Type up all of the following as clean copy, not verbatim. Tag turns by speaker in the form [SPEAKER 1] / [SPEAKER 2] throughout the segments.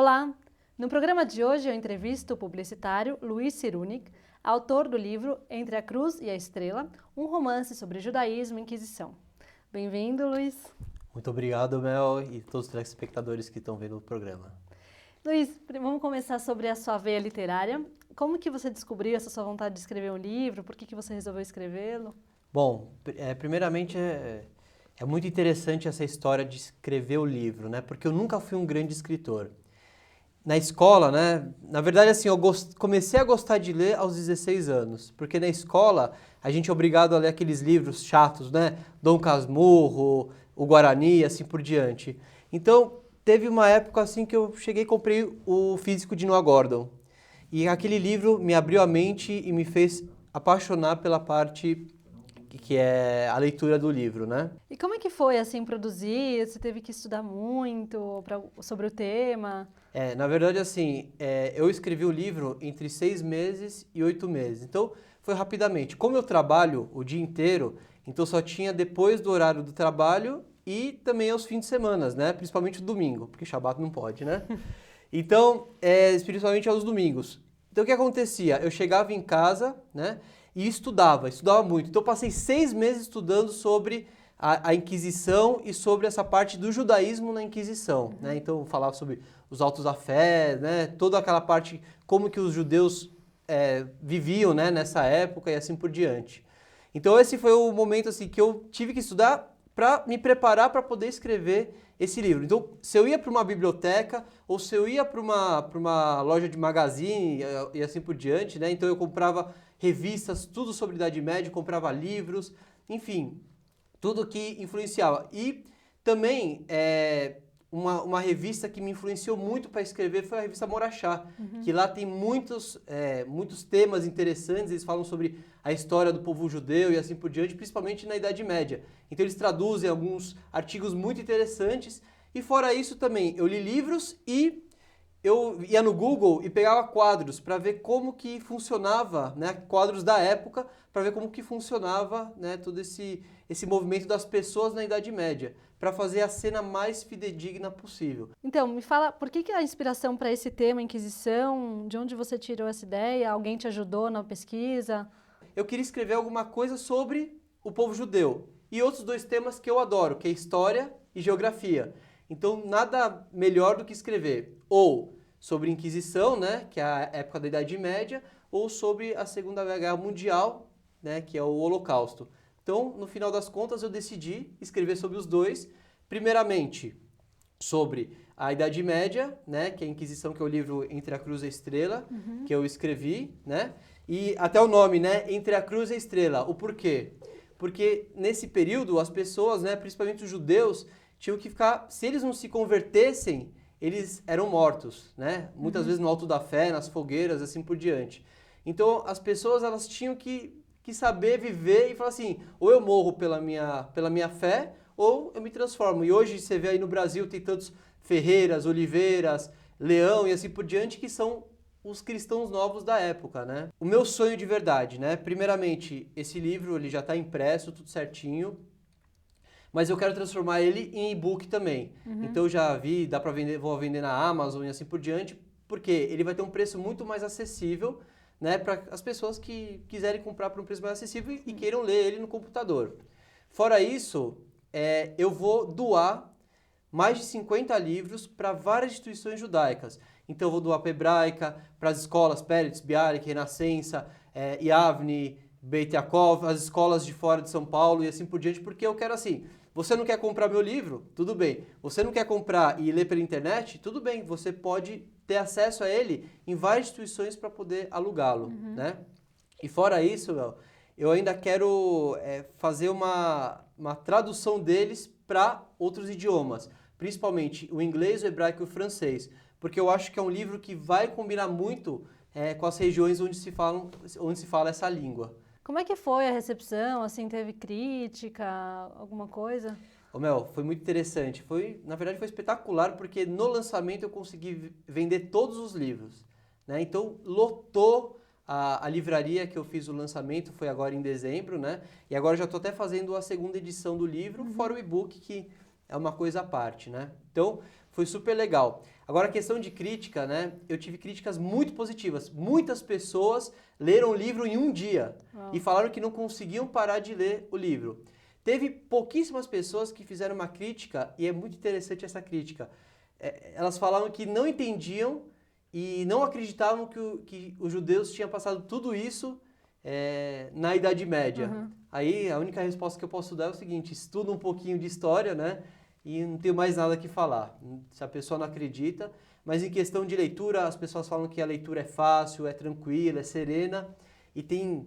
[SPEAKER 1] Olá! No programa de hoje eu entrevisto o publicitário Luiz Cyrulnik, autor do livro Entre a Cruz e a Estrela, um romance sobre judaísmo e Inquisição. Bem-vindo, Luiz.
[SPEAKER 2] Muito obrigado, Mel, e todos os telespectadores que estão vendo o programa.
[SPEAKER 1] Luiz, vamos começar sobre a sua veia literária. Como que você descobriu essa sua vontade de escrever um livro? Por que você resolveu escrevê-lo?
[SPEAKER 2] Bom, primeiramente é muito interessante essa história de escrever o livro, né? Porque eu nunca fui um grande escritor. Na escola, né? Na verdade, assim, eu comecei a gostar de ler aos 16 anos, porque na escola a gente é obrigado a ler aqueles livros chatos, né? Dom Casmurro, o Guarani, assim por diante. Então, teve uma época assim que eu cheguei e comprei o Físico de Noah Gordon. E aquele livro me abriu a mente e me fez apaixonar pela parte que é a leitura do livro, né?
[SPEAKER 1] E como é que foi, assim, produzir? Você teve que estudar muito sobre o tema?
[SPEAKER 2] Na verdade, assim, eu escrevi o livro entre 6 meses e 8 meses. Então, foi rapidamente. Como eu trabalho o dia inteiro, então só tinha depois do horário do trabalho e também aos fins de semana, né? Principalmente o domingo, porque Shabat não pode, né? Então, principalmente aos domingos. Então, o que acontecia? Eu chegava em casa, né? E estudava muito. Então, eu passei 6 meses estudando sobre a Inquisição e sobre essa parte do judaísmo na Inquisição, né? Então, eu falava sobre os autos da fé, né? Toda aquela parte, como que os judeus viviam, né? Nessa época e assim por diante. Então, esse foi o momento assim, que eu tive que estudar para me preparar para poder escrever esse livro. Então, se eu ia para uma biblioteca ou se eu ia para uma loja de magazine e assim por diante, né? Então, eu comprava revistas, tudo sobre Idade Média, comprava livros, enfim, tudo que influenciava. E também uma revista que me influenciou muito para escrever foi a revista Morachá, que lá tem muitos temas interessantes, eles falam sobre a história do povo judeu e assim por diante, principalmente na Idade Média. Então eles traduzem alguns artigos muito interessantes e fora isso também, eu li livros e eu ia no Google e pegava quadros para ver como que funcionava, né, quadros da época, para ver como que funcionava, né, todo esse movimento das pessoas na Idade Média, para fazer a cena mais fidedigna possível.
[SPEAKER 1] Então, me fala, por que a inspiração para esse tema, Inquisição? De onde você tirou essa ideia? Alguém te ajudou na pesquisa?
[SPEAKER 2] Eu queria escrever alguma coisa sobre o povo judeu e outros dois temas que eu adoro, que é história e geografia. Então, nada melhor do que escrever ou sobre a Inquisição, né, que é a época da Idade Média, ou sobre a Segunda Guerra Mundial, né, que é o Holocausto. Então, no final das contas, eu decidi escrever sobre os dois. Primeiramente, sobre a Idade Média, né, que é a Inquisição, que é o livro Entre a Cruz e a Estrela, que eu escrevi, né, e até o nome, né, Entre a Cruz e a Estrela. O porquê? Porque nesse período as pessoas, né, principalmente os judeus, tinham que ficar, se eles não se convertessem, eles eram mortos, né? Muitas vezes no alto da fé, nas fogueiras, assim por diante. Então as pessoas elas tinham que saber viver e falar assim, ou eu morro pela minha fé, ou eu me transformo. E hoje você vê aí no Brasil tem tantos Ferreiras, Oliveiras, Leão e assim por diante que são os cristãos novos da época, né? O meu sonho de verdade, né? Primeiramente, esse livro ele já está impresso, tudo certinho, mas eu quero transformar ele em e-book também. Então eu já vi, dá para vender, vou vender na Amazon e assim por diante, porque ele vai ter um preço muito mais acessível, né, para as pessoas que quiserem comprar por um preço mais acessível e queiram ler ele no computador. Fora isso, eu vou doar mais de 50 livros para várias instituições judaicas. Então eu vou doar para a Hebraica, para as escolas Peretz, Bialik, Renascença, Yavne, Beit Yaakov, as escolas de fora de São Paulo e assim por diante, porque eu quero assim, você não quer comprar meu livro? Tudo bem. Você não quer comprar e ler pela internet? Tudo bem, você pode ter acesso a ele em várias instituições para poder alugá-lo, né? E fora isso, eu ainda quero fazer uma tradução deles para outros idiomas, principalmente o inglês, o hebraico e o francês, porque eu acho que é um livro que vai combinar muito com as regiões onde se fala essa língua.
[SPEAKER 1] Como é que foi a recepção? Assim, teve crítica, alguma coisa?
[SPEAKER 2] Ô Mel, foi muito interessante. Na verdade, foi espetacular porque no lançamento eu consegui vender todos os livros, né? Então, lotou a livraria que eu fiz o lançamento, foi agora em dezembro, né? E agora já estou até fazendo a segunda edição do livro, fora o e-book, que é uma coisa à parte, né? Então, foi super legal. Agora, a questão de crítica, né? Eu tive críticas muito positivas. Muitas pessoas leram o livro em um dia e falaram que não conseguiam parar de ler o livro. Teve pouquíssimas pessoas que fizeram uma crítica, e é muito interessante essa crítica. Elas falaram que não entendiam e não acreditavam que os judeus tinham passado tudo isso na Idade Média.
[SPEAKER 1] Uhum.
[SPEAKER 2] Aí, a única resposta que eu posso dar é o seguinte: estuda um pouquinho de história, né? E não tenho mais nada que falar, se a pessoa não acredita. Mas em questão de leitura, as pessoas falam que a leitura é fácil, é tranquila, é serena. E tem,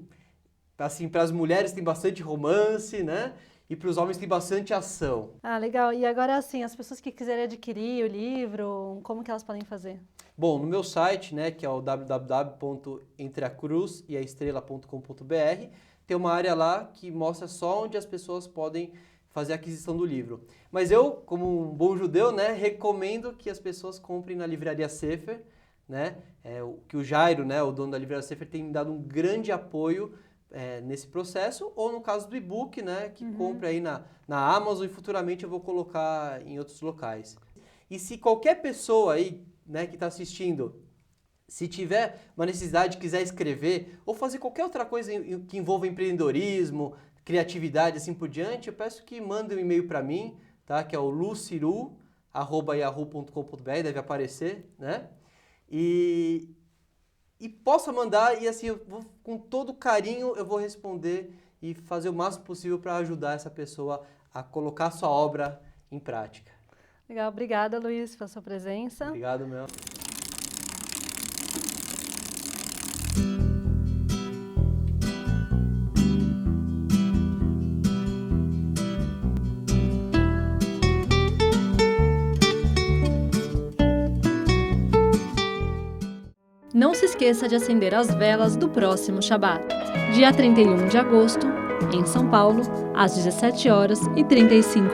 [SPEAKER 2] assim, para as mulheres tem bastante romance, né? E para os homens tem bastante ação.
[SPEAKER 1] Ah, legal. E agora, assim, as pessoas que quiserem adquirir o livro, como que elas podem fazer?
[SPEAKER 2] Bom, no meu site, né, que é o www.entreacruzestrela.com.br, tem uma área lá que mostra só onde as pessoas podem fazer a aquisição do livro. Mas eu, como um bom judeu, né, recomendo que as pessoas comprem na Livraria Sefer, né, que o Jairo, né, o dono da Livraria Sefer, tem me dado um grande apoio nesse processo, ou no caso do e-book, né, que compre aí na Amazon, e futuramente eu vou colocar em outros locais. E se qualquer pessoa aí, né, que está assistindo, se tiver uma necessidade, quiser escrever ou fazer qualquer outra coisa que envolva empreendedorismo, criatividade, assim por diante, eu peço que mandem um e-mail para mim, tá? Que é o luciru@yahoo.com.br, deve aparecer, né? E possa mandar, e assim, com todo carinho eu vou responder e fazer o máximo possível para ajudar essa pessoa a colocar a sua obra em prática.
[SPEAKER 1] Legal. Obrigada, Luiz, pela sua presença.
[SPEAKER 2] Obrigado, meu.
[SPEAKER 1] Não se esqueça de acender as velas do próximo Shabat, dia 31 de agosto, em São Paulo, às 17h35.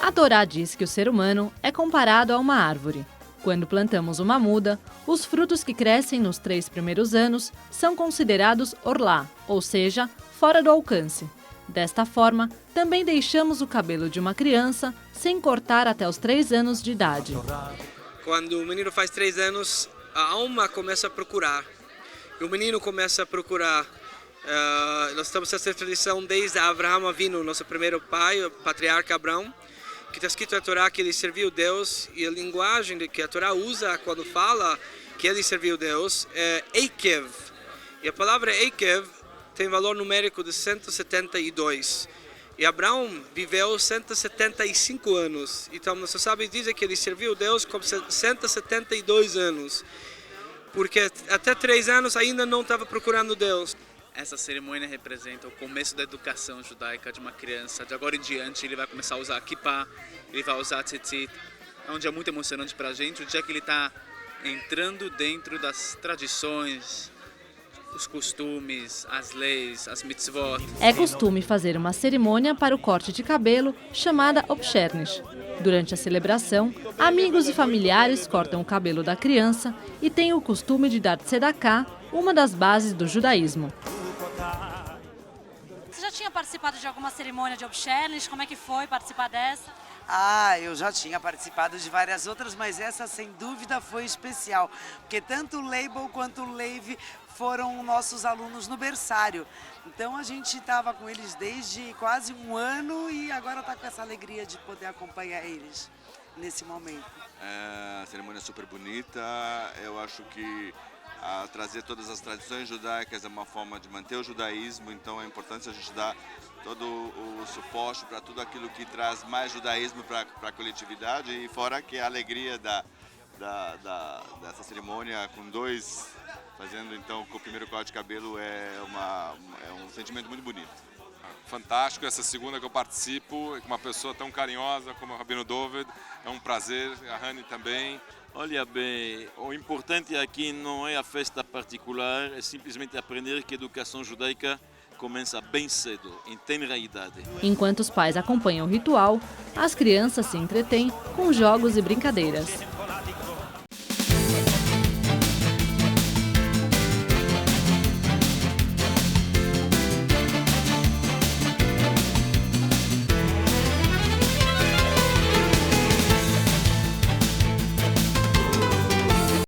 [SPEAKER 1] A Torá diz que o ser humano é comparado a uma árvore. Quando plantamos uma muda, os frutos que crescem nos 3 primeiros anos são considerados orlá, ou seja, fora do alcance. Desta forma, também deixamos o cabelo de uma criança sem cortar até os 3 anos de idade.
[SPEAKER 3] Quando o menino faz 3 anos, a alma começa a procurar. E o menino começa a procurar. Nós temos essa tradição desde Abraão Avinu, nosso primeiro pai, o patriarca Abraão, que está escrito na Torá que ele serviu Deus, e a linguagem que a Torá usa quando fala que ele serviu Deus é Eikev. E a palavra Eikev tem valor numérico de 172. E Abraão viveu 175 anos. Então, você sabe dizer que ele serviu Deus com 172 anos. Porque até 3 anos ainda não estava procurando Deus.
[SPEAKER 4] Essa cerimônia representa o começo da educação judaica de uma criança. De agora em diante, ele vai começar a usar kippah, ele vai usar tzitzit. É um dia muito emocionante para a gente, o dia que ele está entrando dentro das tradições, os costumes, as leis, as mitzvot.
[SPEAKER 1] É costume fazer uma cerimônia para o corte de cabelo, chamada Opshernish. Durante a celebração, amigos e familiares cortam o cabelo da criança e têm o costume de dar tzedakah, uma das bases do judaísmo.
[SPEAKER 5] Você já tinha participado de alguma cerimônia de Opshernish? Como é que foi participar dessa?
[SPEAKER 6] Eu já tinha participado de várias outras, mas essa sem dúvida foi especial, porque tanto o Leibel quanto o Levi foram nossos alunos no berçário. Então a gente estava com eles desde quase 1 ano e agora está com essa alegria de poder acompanhar eles nesse momento.
[SPEAKER 7] A cerimônia é super bonita, eu acho que trazer todas as tradições judaicas é uma forma de manter o judaísmo, então é importante a gente dar todo o suporte para tudo aquilo que traz mais judaísmo para a coletividade, e fora que a alegria dessa cerimônia com 2 fazendo então com o primeiro corte de cabelo é um sentimento muito bonito.
[SPEAKER 8] Fantástico, essa segunda que eu participo, com uma pessoa tão carinhosa como o Rabino Dovid, é um prazer, a Rani também.
[SPEAKER 9] Olha bem, o importante aqui não é a festa particular, é simplesmente aprender que a educação judaica começa bem cedo, em tenra idade.
[SPEAKER 1] Enquanto os pais acompanham o ritual, as crianças se entretêm com jogos e brincadeiras.